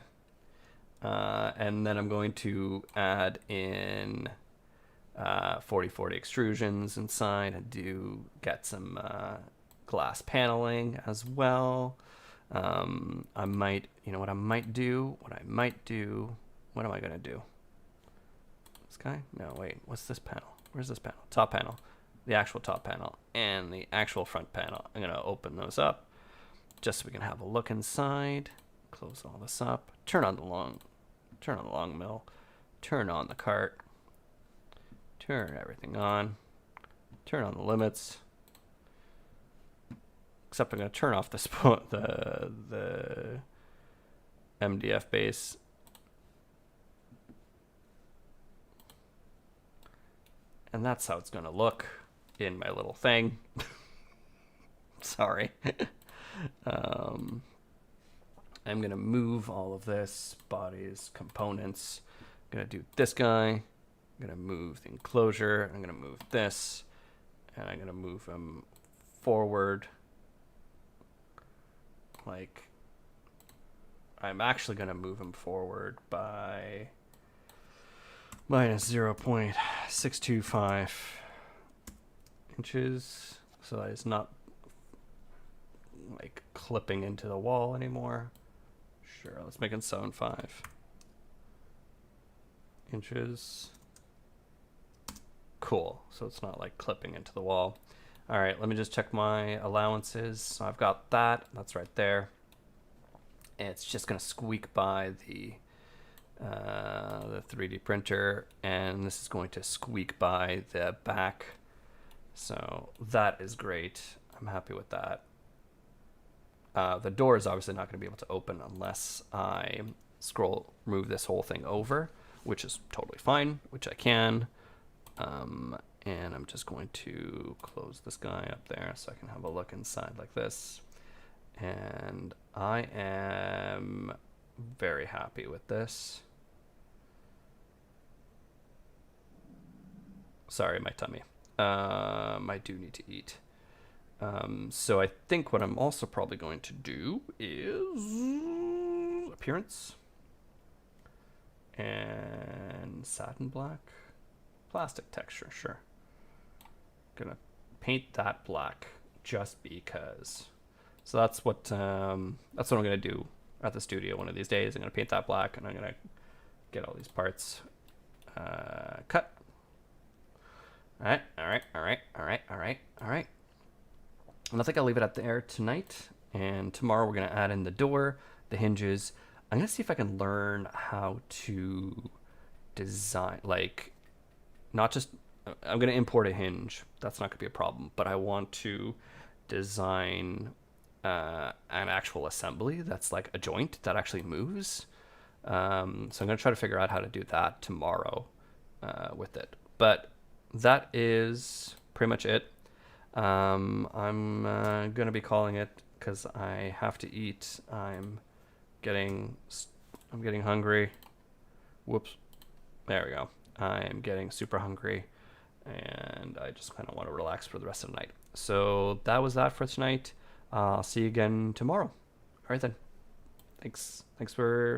And then I'm going to add in 40/40 extrusions inside and get some glass paneling as well. I might, what I might do, what am I going to do? This guy? No, wait, what's this panel? Where's this panel? Top panel. The actual top panel and the actual front panel. I'm going to open those up just so we can have a look inside. Close all this up. Turn on the Longmill. Turn on the cart. Turn everything on. Turn on the limits. Except I'm going to turn off the MDF base. And that's how it's going to look in my little thing. Sorry. I'm going to move all of this, bodies, components. I'm going to do this guy. I'm going to move the enclosure. I'm going to move this. And I'm going to move him forward. Like, I'm actually going to move him forward by minus 0.625 inches. So that it's not like clipping into the wall anymore. Sure, let's make it 7.5 inches. Cool. So it's not like clipping into the wall. All right, let me just check my allowances. So I've got that. That's right there. And it's just going to squeak by the the 3D printer, and this is going to squeak by the back. So that is great. I'm happy with that. The door is obviously not going to be able to open unless I move this whole thing over, which is totally fine, which I can. And I'm just going to close this guy up there so I can have a look inside like this. And I am very happy with this. Sorry, my tummy. I do need to eat. So I think what I'm also probably going to do is appearance and satin black, plastic texture. Sure. Gonna paint that black just because. So that's what I'm gonna do at the studio one of these days. I'm gonna paint that black, and I'm gonna get all these parts cut. All right. And I think I'll leave it at there tonight. And tomorrow we're gonna add in the door, the hinges. I'm gonna see if I can learn how to design, like, not just. I'm gonna import a hinge. That's not gonna be a problem. But I want to design an actual assembly that's like a joint that actually moves. So I'm gonna try to figure out how to do that tomorrow with it. But that is pretty much it. I'm gonna be calling it because I have to eat. I'm getting hungry. Whoops. There we go. I'm getting super hungry, and I just kind of want to relax for the rest of the night. So that was that for tonight. I'll see you again tomorrow. All right then. Thanks for